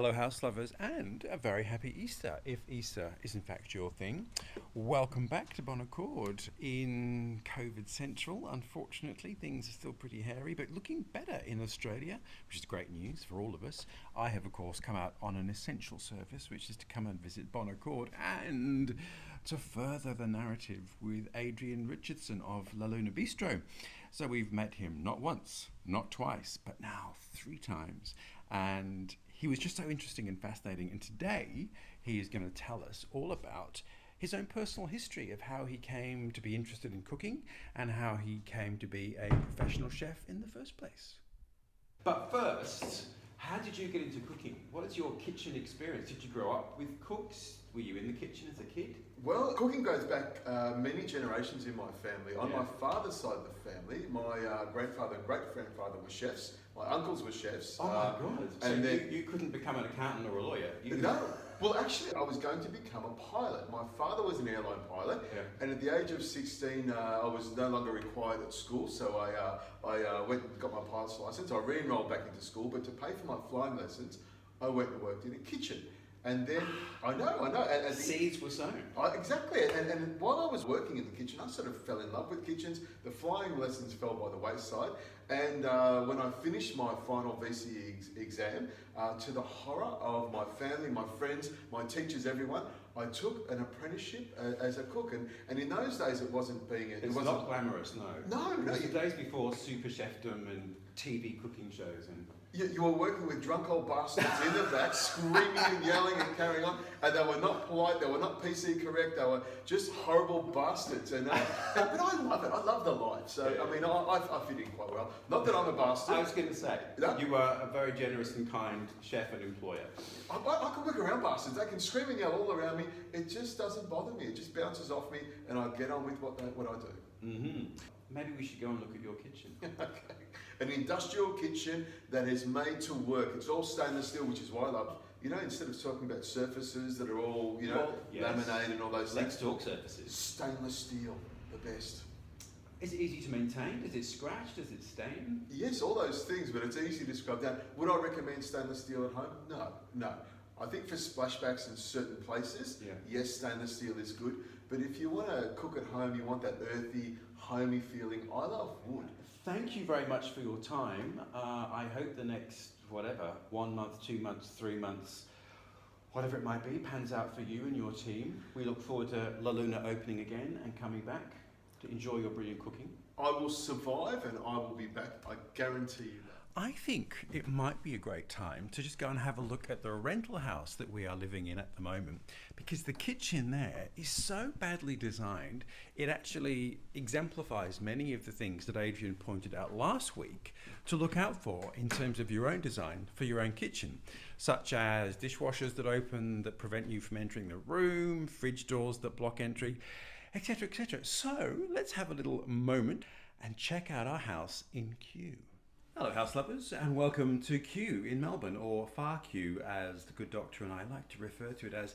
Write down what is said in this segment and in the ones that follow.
Hello, house lovers, and a very happy Easter, if Easter is in fact your thing. Welcome back to Bon Accord in COVID Central. Unfortunately, things are still pretty hairy, but looking better in Australia, which is great news for all of us. I have, of course, come out on an essential service, which is to come and visit Bon Accord and to further the narrative with Adrian Richardson of La Luna Bistro. So we've met him not once, not twice, but now 3 times. And he was just so interesting and fascinating. And today he is going to tell us all about his own personal history of how he came to be interested in cooking and how he came to be a professional chef in the first place. But first, how did you get into cooking? What is your kitchen experience? Did you grow up with cooks? Were you in the kitchen as a kid? Well, cooking goes back many generations in my family. On my father's side of the family, my grandfather and great-grandfather were chefs. My uncles were chefs. Oh my God. So and then, you couldn't become an accountant or a lawyer? No. Well, actually, I was going to become a pilot. My father was an airline pilot, and at the age of 16, I was no longer required at school, so I went and got my pilot's license. I re-enrolled back into school, but to pay for my flying lessons, I went and worked in a kitchen. And then, I know. And Seeds were sown. Exactly. And while I was working in the kitchen, I sort of fell in love with kitchens. The flying lessons fell by the wayside. And when I finished my final VCE exam, to the horror of my family, my friends, my teachers, everyone, I took an apprenticeship as a cook. And in those days, it wasn't being... It wasn't not glamorous, no. No. It was the days before super chefdom and TV cooking shows and... You were working with drunk old bastards in the back, screaming and yelling and carrying on, and they were not polite, they were not PC correct, they were just horrible bastards. But I love it, I love the life, so I mean, I fit in quite well. Not that I'm a bastard. I was going to say, you were a very generous and kind chef and employer. I can work around bastards, they can scream and yell all around me, it just doesn't bother me, it just bounces off me, and I get on with what I do. Mm-hmm. Maybe we should go and look at your kitchen. Okay. An industrial kitchen that is made to work. It's all stainless steel, which is why I love, instead of talking about surfaces that are all, laminated and all those things. Let's talk surfaces. Stainless steel, the best. Is it easy to maintain? Does it scratch? Does it stain? Yes, all those things, but it's easy to scrub down. Would I recommend stainless steel at home? No. I think for splashbacks in certain places, yes, stainless steel is good. But if you want to cook at home, you want that earthy, homey feeling, I love wood. Thank you very much for your time. I hope the next, 1 month, 2 months, 3 months, whatever it might be, pans out for you and your team. We look forward to La Luna opening again and coming back to enjoy your brilliant cooking. I will survive and I will be back, I guarantee you that. I think it might be a great time to just go and have a look at the rental house that we are living in at the moment, because the kitchen there is so badly designed, it actually exemplifies many of the things that Adrian pointed out last week to look out for in terms of your own design for your own kitchen, such as dishwashers that open that prevent you from entering the room, fridge doors that block entry, etc., etc. So let's have a little moment and check out our house in Kew. Hello house lovers, and welcome to Kew in Melbourne, or Far Kew as the good doctor and I like to refer to it as.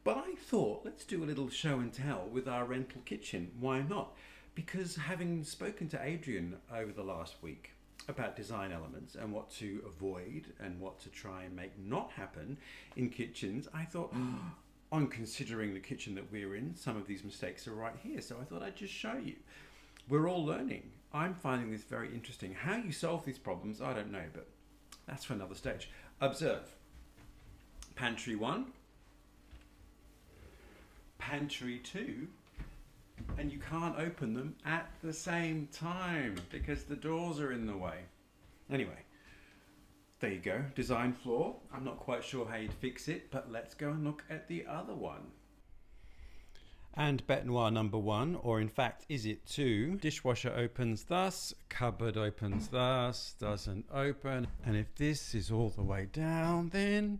But I thought let's do a little show and tell with our rental kitchen. Why not? Because having spoken to Adrian over the last week about design elements and what to avoid and what to try and make not happen in kitchens, I thought on considering the kitchen that we're in, some of these mistakes are right here, so I thought I'd just show you. We're all learning. I'm finding this very interesting. How you solve these problems, I don't know, but that's for another stage. Observe. Pantry 1, pantry 2, and you can't open them at the same time because the doors are in the way. Anyway, there you go. Design flaw. I'm not quite sure how you'd fix it, but let's go and look at the other one. And bête noire number 1, or in fact, is it 2? Dishwasher opens thus, cupboard opens thus, doesn't open. And if this is all the way down, then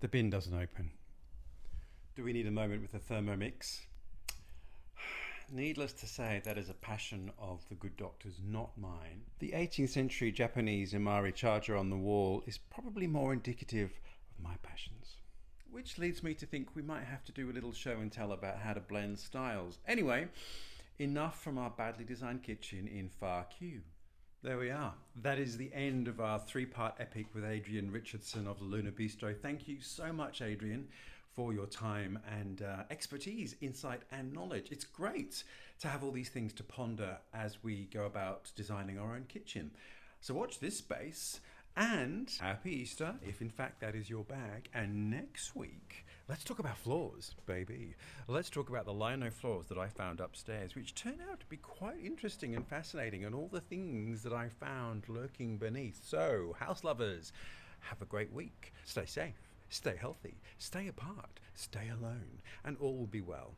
the bin doesn't open. Do we need a moment with the Thermomix? Needless to say, that is a passion of the good doctor's, not mine. The 18th century Japanese Imari charger on the wall is probably more indicative of my passions. Which leads me to think we might have to do a little show and tell about how to blend styles. Anyway, enough from our badly designed kitchen in Far Kew. There we are. That is the end of our three-part epic with Adrian Richardson of the Luna Bistro. Thank you so much, Adrian, for your time and expertise, insight and knowledge. It's great to have all these things to ponder as we go about designing our own kitchen. So watch this space, and happy Easter, if in fact that is your bag. And next week, let's talk about floors, baby. Let's talk about the lino floors that I found upstairs, which turned out to be quite interesting and fascinating, and all the things that I found lurking beneath. So, house lovers, have a great week. Stay safe, stay healthy, stay apart, stay alone, and all will be well.